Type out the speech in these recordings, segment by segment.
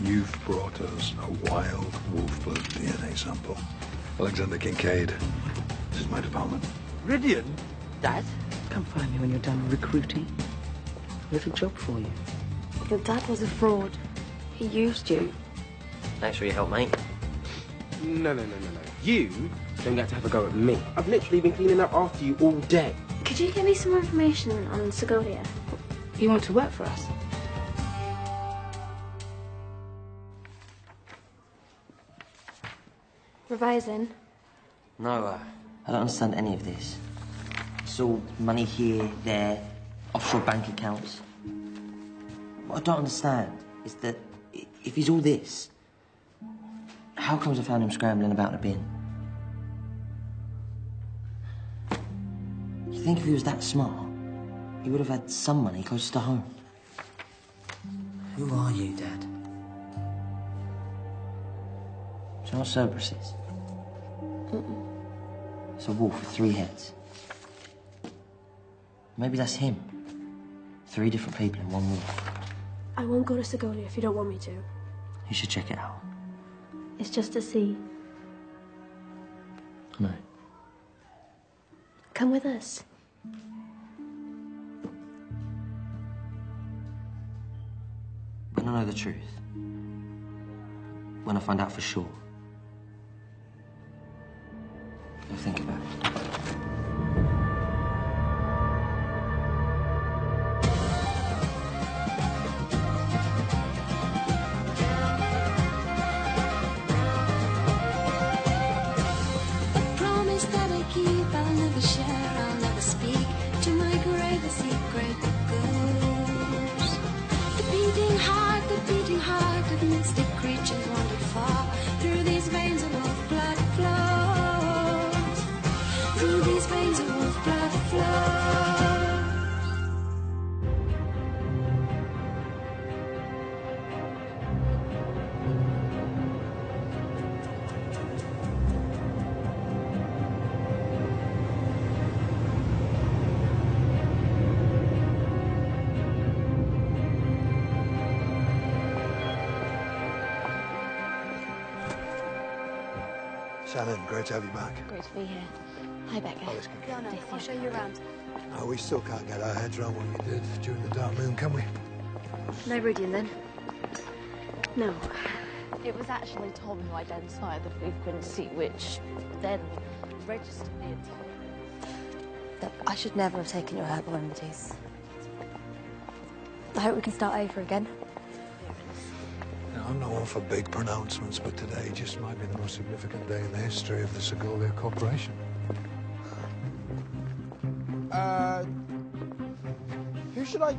You've brought us a wild Wolfblood DNA sample. Alexander Kincaid. This is my department. Ridian? Dad? Come find me when you're done recruiting. A little job for you. Your dad was a fraud. He used you. Thanks for your help, mate. No. You don't get to have a go at me. I've literally been cleaning up after you all day. Could you give me some more information on Segovia? You want to work for us? Revising. No, I don't understand any of this. It's all money here, there, offshore bank accounts. What I don't understand is that if he's all this, how comes I found him scrambling about in a bin? You think if he was that smart, he would have had some money close to home? Who are you, Dad? Do you know what Cerberus is? It's a wolf with 3 heads. Maybe that's him. 3 different people in one wolf. I won't go to Segovia if you don't want me to. You should check it out. It's just a sea. No. Come with us. When I know the truth, when I find out for sure, I'll think about it. Shannon, great to have you back. Great to be here. Hi, Becca. Fiona, I'll show you around. Oh, we still can't get our heads around what you did during the Dark Moon, can we? No Ridian, then? No. It was actually Tom who identified the frequency, which then registered the entire... Look, I should never have taken your herbal remedies. I hope we can start over again. You know, I'm not one for big pronouncements, but today just might be the most significant day in the history of the Segovia Corporation. Who should I...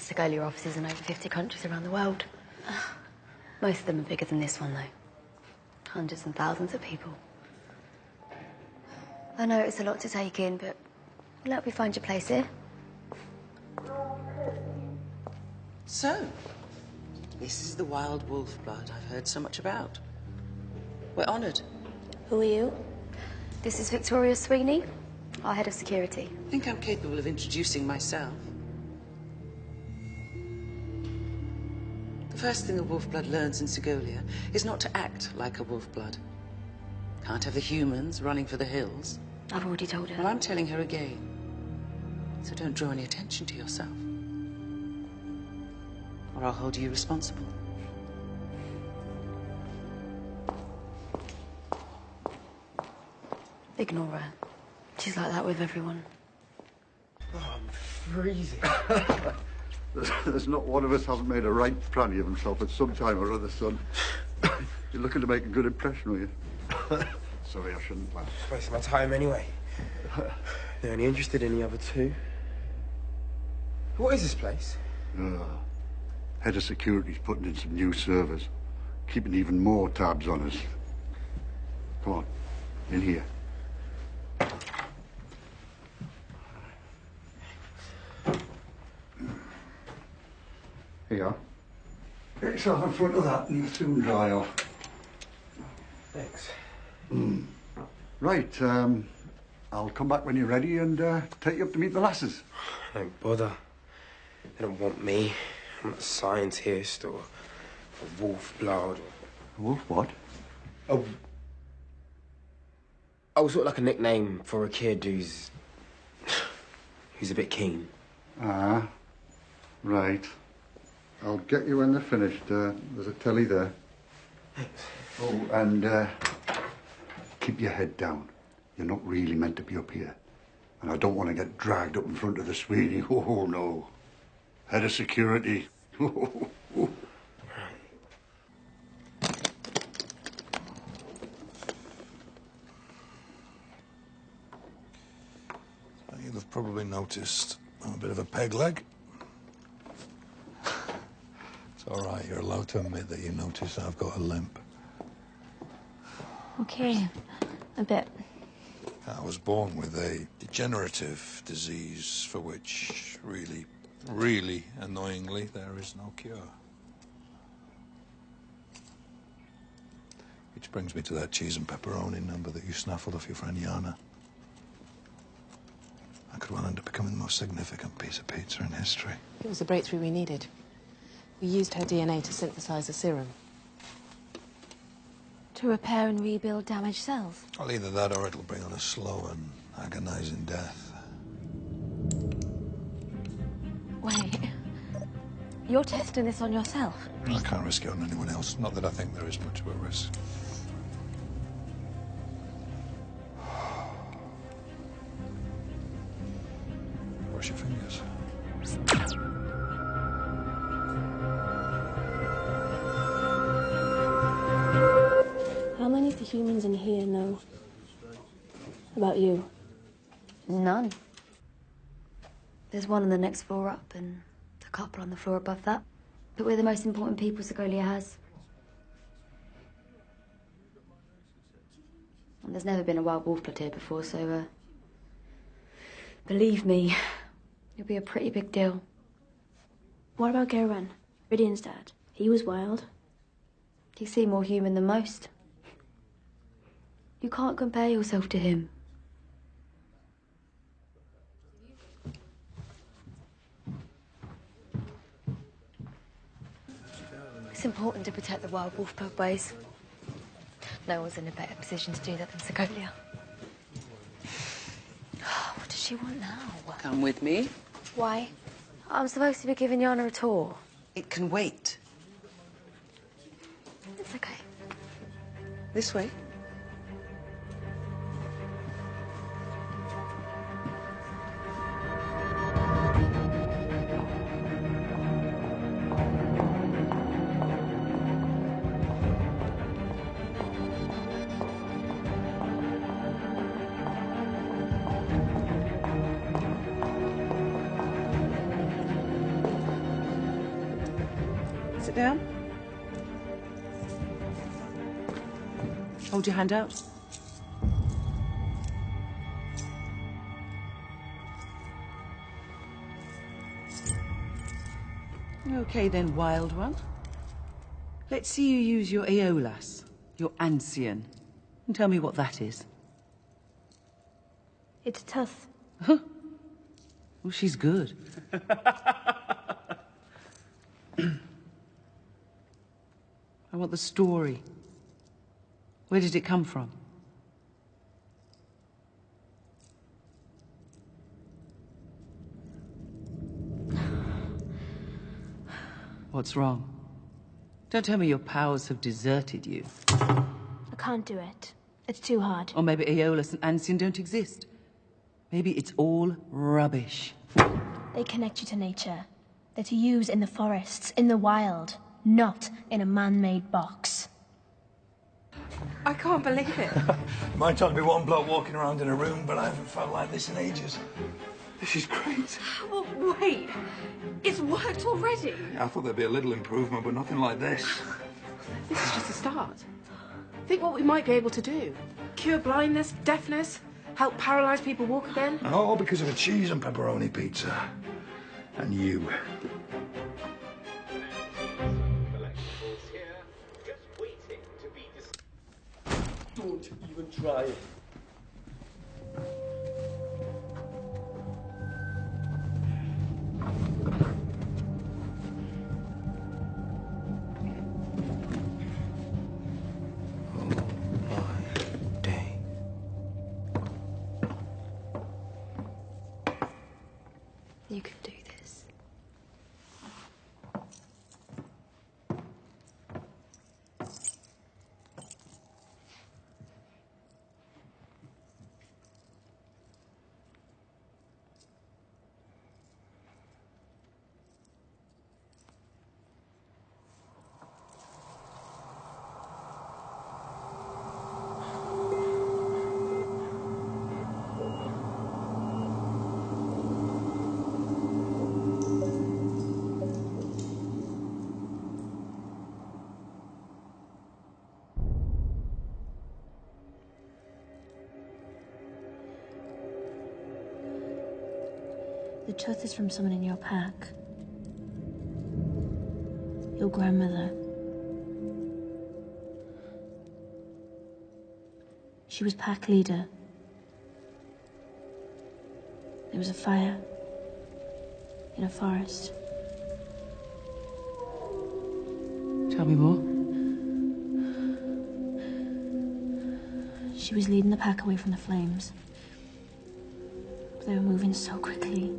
Segovia offices in over 50 countries around the world. Most of them are bigger than this one, though. Hundreds and thousands of people. I know it's a lot to take in, but we'll help you find your place here. So, this is the wild Wolfblood I've heard so much about. We're honoured. Who are you? This is Victoria Sweeney, our head of security. I think I'm capable of introducing myself. The first thing a Wolfblood learns in Segovia is not to act like a Wolfblood. Can't have the humans running for the hills. I've already told her. Well, I'm telling her again. So don't draw any attention to yourself. Or I'll hold you responsible. Ignore her. She's like that with everyone. Oh, I'm freezing. There's not one of us hasn't made a right pranny of himself at some time or other, son. You're looking to make a good impression, are you? Sorry, I shouldn't laugh. Wasting my time anyway. They're only interested in the other two. What is this place? Head of security's putting in some new servers, keeping even more tabs on us. Come on, in here. Get yourself in front of that and you'll soon dry off. Thanks. Right, I'll come back when you're ready and take you up to meet the lasses. Don't bother. They don't want me. I'm not a scientist or a Wolfblood. Wolf what? Oh, sort of like a nickname for a kid who's a bit keen. Ah, right. I'll get you when they're finished. There's a telly there. Oh, and keep your head down. You're not really meant to be up here. And I don't want to get dragged up in front of the Sweeney. Oh, no. Head of security. You'll have probably noticed I'm a bit of a peg leg. It's all right, you're allowed to admit that you notice I've got a limp. Okay, a bit. I was born with a degenerative disease for which, really annoyingly, there is no cure. Which brings me to that cheese and pepperoni number that you snaffled off your friend Yana. I could well end up becoming the most significant piece of pizza in history. It was the breakthrough we needed. We used her DNA to synthesize a serum. To repair and rebuild damaged cells? Well, either that or it'll bring on a slow and agonizing death. Wait. You're testing this on yourself? I can't risk it on anyone else. Not that I think there is much of a risk. Wash your fingers. How many of the humans in here know about you? None. There's one on the next floor up and a couple on the floor above that. But we're the most important people Segolia has. And there's never been a wild Wolfblood here before, so, believe me, it'll be a pretty big deal. What about Garen, Ridian's dad? He was wild. You seem more human than most. You can't compare yourself to him. It's important to protect the wild Wolfblood ways. No one's in a better position to do that than Segolia. What does she want now? Come with me. Why? I'm supposed to be giving Yana a tour. It can wait. It's okay. This way. Sit down. Hold your hand out. Okay then, wild one. Let's see you use your Aeolas, your Ancien, and tell me what that is. It's tough. Huh? Well, she's good. I want the story. Where did it come from? What's wrong? Don't tell me your powers have deserted you. I can't do it. It's too hard. Or maybe Aeolus and Ancien don't exist. Maybe it's all rubbish. They connect you to nature. They're to use in the forests, in the wild, not in a man-made box. I can't believe it. Might only be one bloke walking around in a room, but I haven't felt like this in ages. This is great. Well, wait. It's worked already. I thought there'd be a little improvement, but nothing like this. This is just a start. Think what we might be able to do. Cure blindness, deafness, help paralyzed people walk again. All because of a cheese and pepperoni pizza. And you. Don't even try it. You can do this. The tooth is from someone in your pack. Your grandmother. She was pack leader. There was a fire in a forest. Tell me more. She was leading the pack away from the flames. But they were moving so quickly.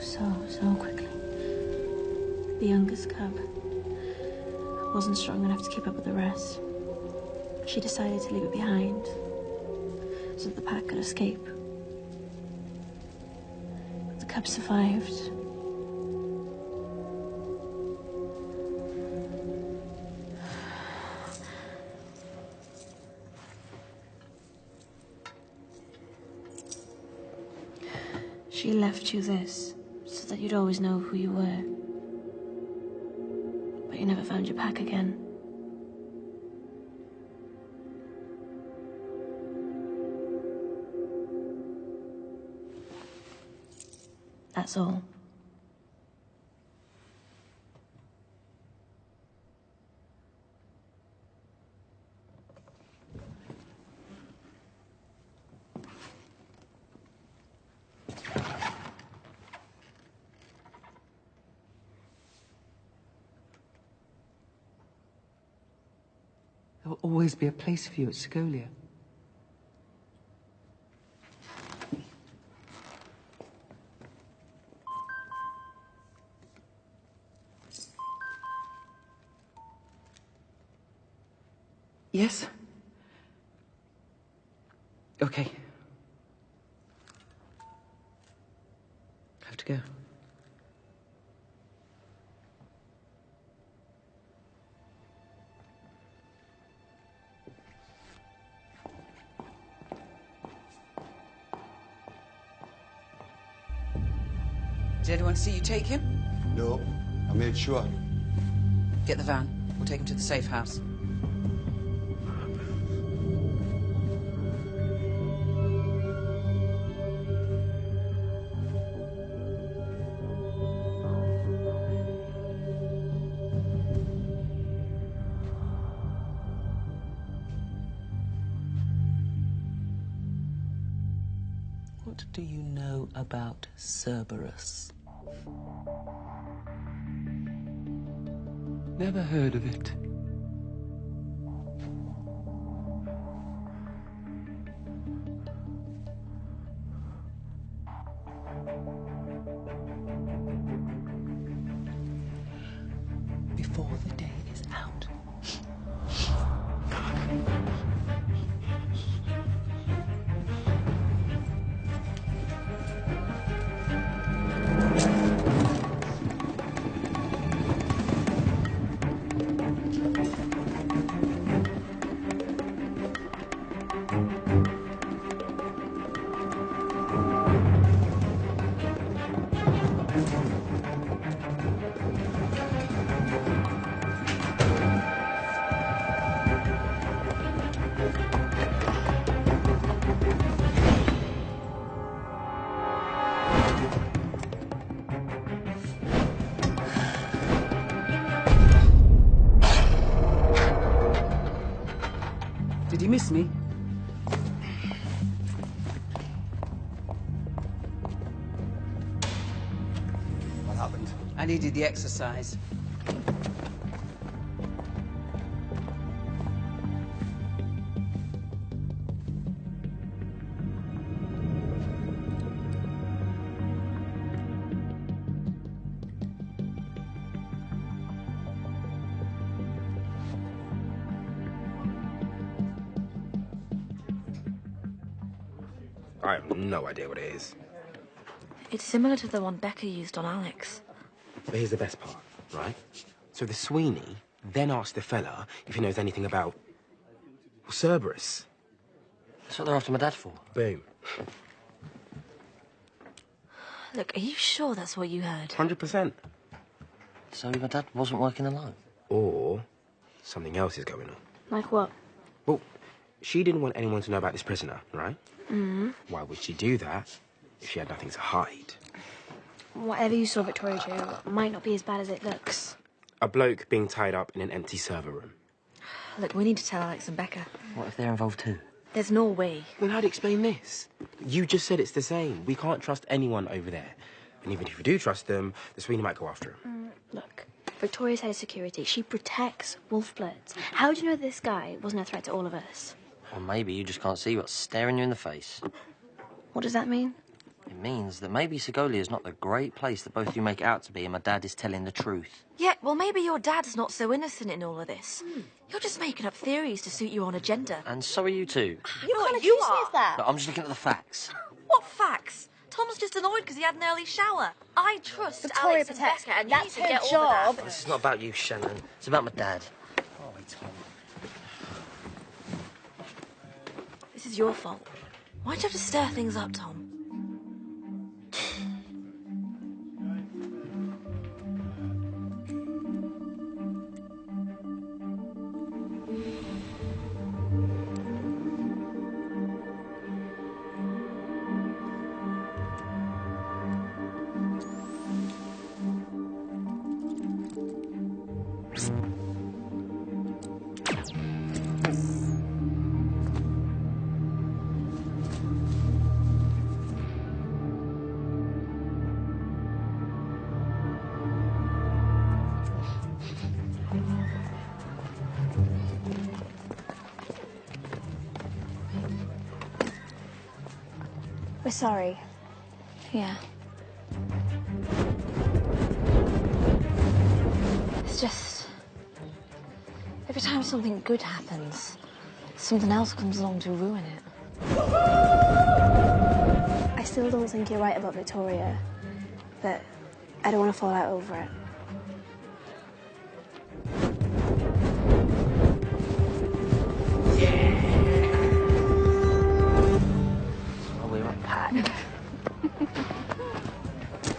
So quickly. The youngest cub wasn't strong enough to keep up with the rest. She decided to leave it behind so that the pack could escape. But the cub survived. She left you this so that you'd always know who you were. But you never found your pack again. That's all. There will always be a place for you at Segolia. Yes? Okay. Have to go. Did anyone see you take him? No, I made sure. Get the van. We'll take him to the safe house. What do you know about Cerberus? Never heard of it. Before the day is out. Did you miss me? What happened? I needed the exercise. I have no idea what it is. It's similar to the one Becca used on Alex. But here's the best part, right? So the Sweeney then asked the fella if he knows anything about Cerberus. That's what they're after my dad for. Boom. Look, are you sure that's what you heard? 100%. So my dad wasn't working alone? Or something else is going on. Like what? Well, she didn't want anyone to know about this prisoner, right? Mm-hmm. Why would she do that if she had nothing to hide? Whatever you saw Victoria do might not be as bad as it looks. A bloke being tied up in an empty server room. Look, we need to tell Alex and Becca. What if they're involved too? There's no way. Then how'd you explain this? You just said it's the same. We can't trust anyone over there. And even if we do trust them, the Sweeney might go after him. Look, Victoria's head of security. She protects Wolfbloods. How do you know this guy wasn't a threat to all of us? Or maybe you just can't see what's staring you in the face. What does that mean? It means that maybe Segolia is not the great place that both you make it out to be and my dad is telling the truth. Yeah, well, maybe your dad's not so innocent in all of this. You're just making up theories to suit your own agenda. And so are you two. You can't accuse me of that. Look, I'm just looking at the facts. What facts? Tom's just annoyed because he had an early shower. I trust Victoria Alex and protects Becca, and that's you need to her get job. over that. This is not about you, Shannon. It's about my dad. This is your fault. Why'd you have to stir things up, Tom? We're sorry. Yeah. It's just... every time something good happens, something else comes along to ruin it. I still don't think you're right about Victoria, but I don't want to fall out over it.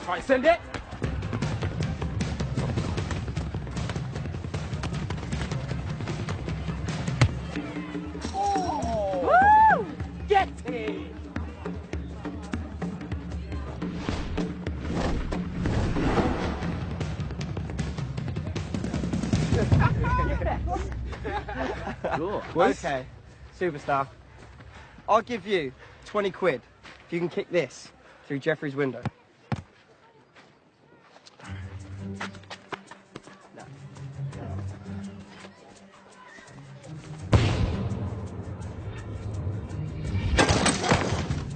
Right, send it. Oh! Woo! Get it! Okay, superstar. I'll give you 20 quid if you can kick this through Jeffrey's window.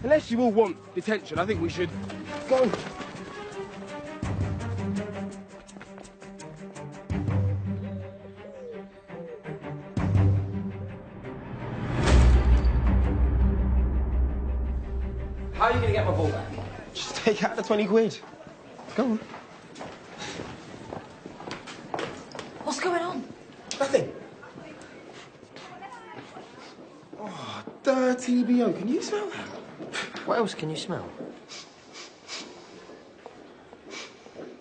Unless you all want detention, I think we should go. How are you going to get my ball back? Just take out the 20 quid. Go on. What's going on? Nothing. Oh, dirty BO. Can you smell that? What else can you smell?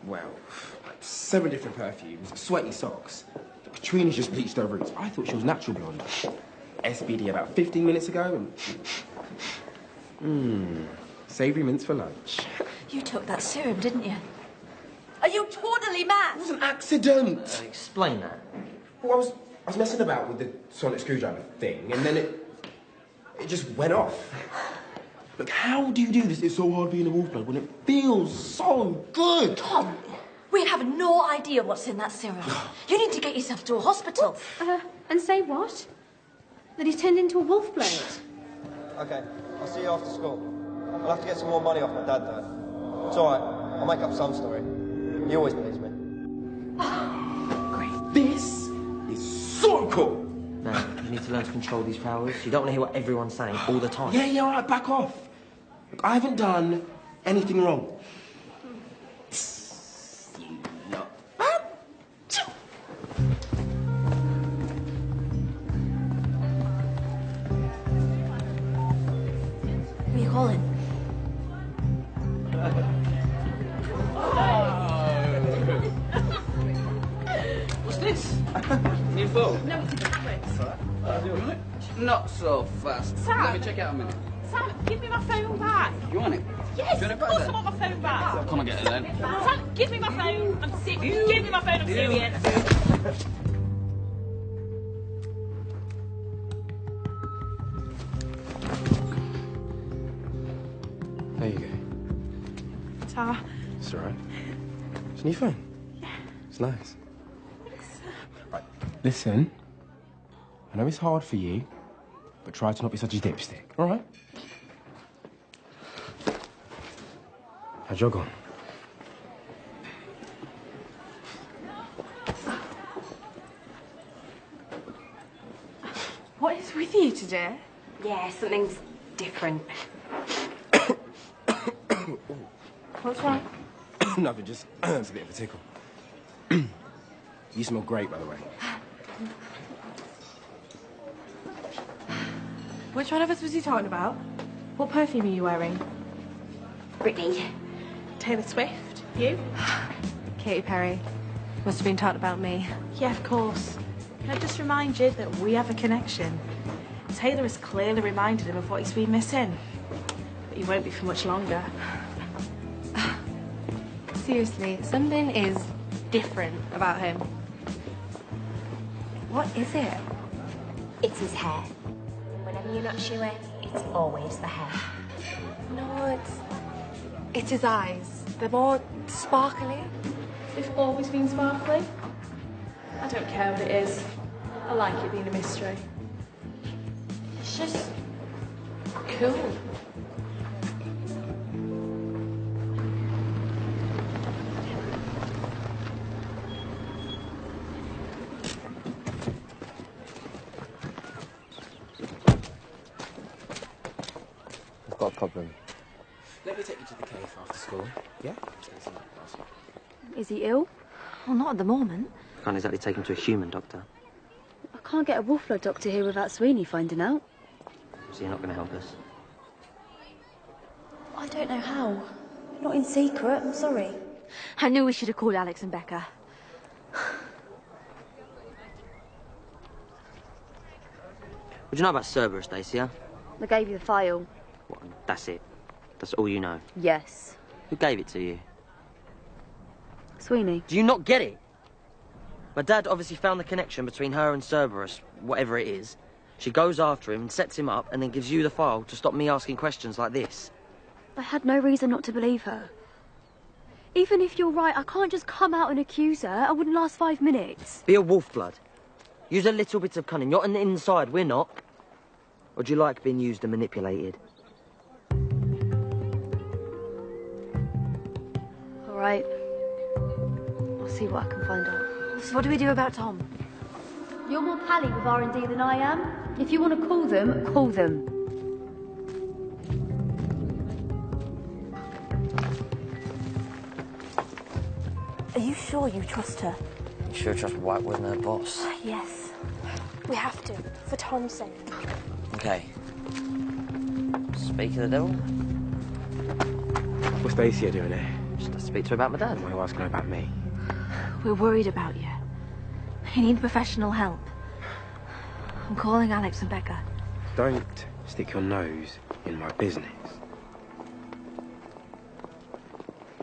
Well, like 7 different perfumes, sweaty socks. Katrina's just bleached her roots. I thought she was natural blonde. SBD about 15 minutes ago and... savoury mints for lunch. You took that serum, didn't you? Are you totally mad? It was an accident. Explain that. Well, I was I was messing about with the sonic screwdriver thing, and then it just went off. Look, how do you do this? It's so hard being a Wolfblood when it feels so good. Tom, we have no idea what's in that serum. You need to get yourself to a hospital. And say what? That he's turned into a Wolfblood? Okay, I'll see you after school. I'll have to get some more money off my dad, though. It's all right. I'll make up some story. He always believes me. Great. This is so cool. No, you need to learn to control these powers. You don't want to hear what everyone's saying all the time. Yeah, all right, back off. Look, I haven't done anything wrong. Who are you calling? What's this? New phone? No, it's a tablet. Not so fast. Sam. Let me check it out a minute. Sam, give me my phone back. You want it? Yes, Do you want of it back course then? I want my phone back. Come and get it then. Sam, give me my phone. I'm sick. Give me my phone. I'm serious. There you go. Ta. It's all right. It's a new phone. Yeah. It's nice. Thanks. Right. Listen, I know it's hard for you, but try to not be such a dipstick, all right? How'd your gone? What is with you today? Yeah, something's different. What's wrong? Nothing, just it's a bit of a tickle. You smell great, by the way. Which one of us was he talking about? What perfume are you wearing? Brittany. Taylor Swift. You? Katy Perry. Must have been talking about me. Yeah, of course. Can I just remind you that we have a connection? Taylor has clearly reminded him of what he's been missing. But he won't be for much longer. Seriously, something is different about him. What is it? It's his hair. Whenever you're not sure, it's always the hair. No, it's his eyes. They're more sparkly. They've always been sparkly. I don't care what it is. I like it being a mystery. It's just cool. I've got a problem. Let me take you to the cave after school. Yeah? Is he ill? Well, not at the moment. Can't exactly take him to a human doctor. I can't get a Wolfblood doctor here without Sweeney finding out. So you're not going to help us? I don't know how. Not in secret, I'm sorry. I knew we should have called Alex and Becca. What do you know about Cerberus, Stacia? I gave you the file. What, that's it? That's all you know? Yes. Who gave it to you? Sweeney. Do you not get it? My dad obviously found the connection between her and Cerberus, whatever it is. She goes after him and sets him up and then gives you the file to stop me asking questions like this. I had no reason not to believe her. Even if you're right, I can't just come out and accuse her. I wouldn't last 5 minutes. Be a Wolfblood. Use a little bit of cunning. You're on the inside, we're not. Or do you like being used and manipulated? All right. I'll see what I can find out. So what do we do about Tom? You're more pally with R&D than I am. If you want to call them, call them. Are you sure you trust her? You sure trust White wasn't her boss? Yes. We have to, for Tom's sake. Okay. Speak of the devil. What's Stacia doing here? Just to speak to her about my dad. Why are you asking her about me? We're worried about you. You need professional help. I'm calling Alex and Becca. Don't stick your nose in my business.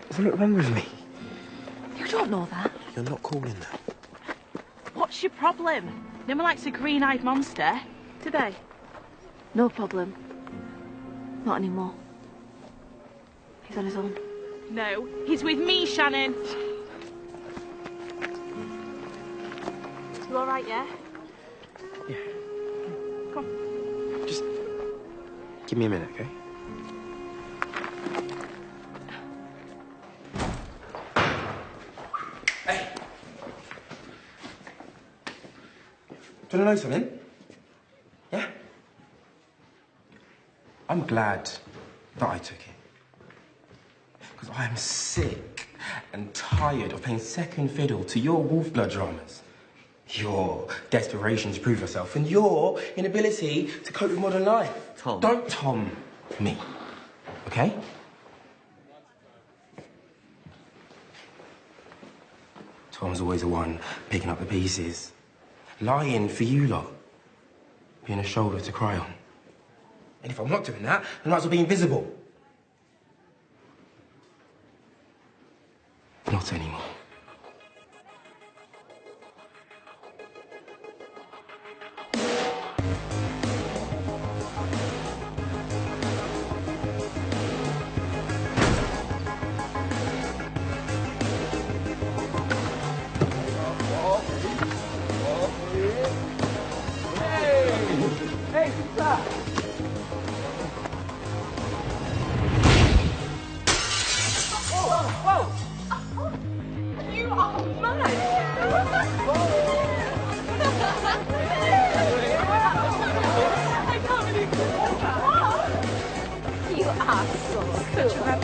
There's something wrong with me. You don't know that. You're not calling that. What's your problem? No one likes a green-eyed monster, do they? No problem. Not anymore. He's on his own. No, he's with me, Shannon. You all right, yeah? Yeah. Come on. Just give me a minute, okay? Hey! Do you want to know something? Yeah? I'm glad that I took it. Because I am sick and tired of playing second fiddle to your Wolfblood dramas. Your desperation to prove yourself and your inability to cope with modern life. Tom. Don't Tom me, okay? Tom's always the one picking up the pieces. Lying for you lot. Being a shoulder to cry on. And if I'm not doing that, I might as well be invisible. Not anymore. Hey, what's that? Whoa! You are I can't believe it. You are so cool.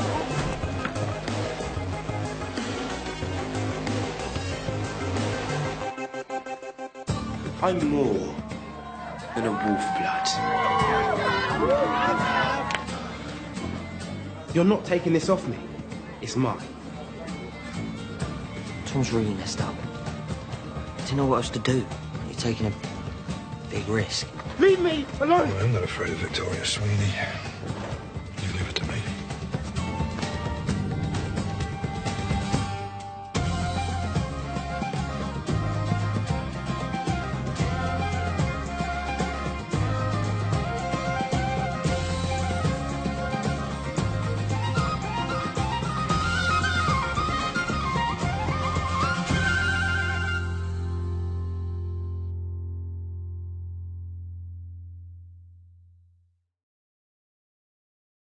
I'm more than a Wolfblood. You're not taking this off me. It's mine. Tom's really messed up. I don't know what else to do. You're taking a big risk. Leave me alone! I'm not afraid of Victoria Sweeney.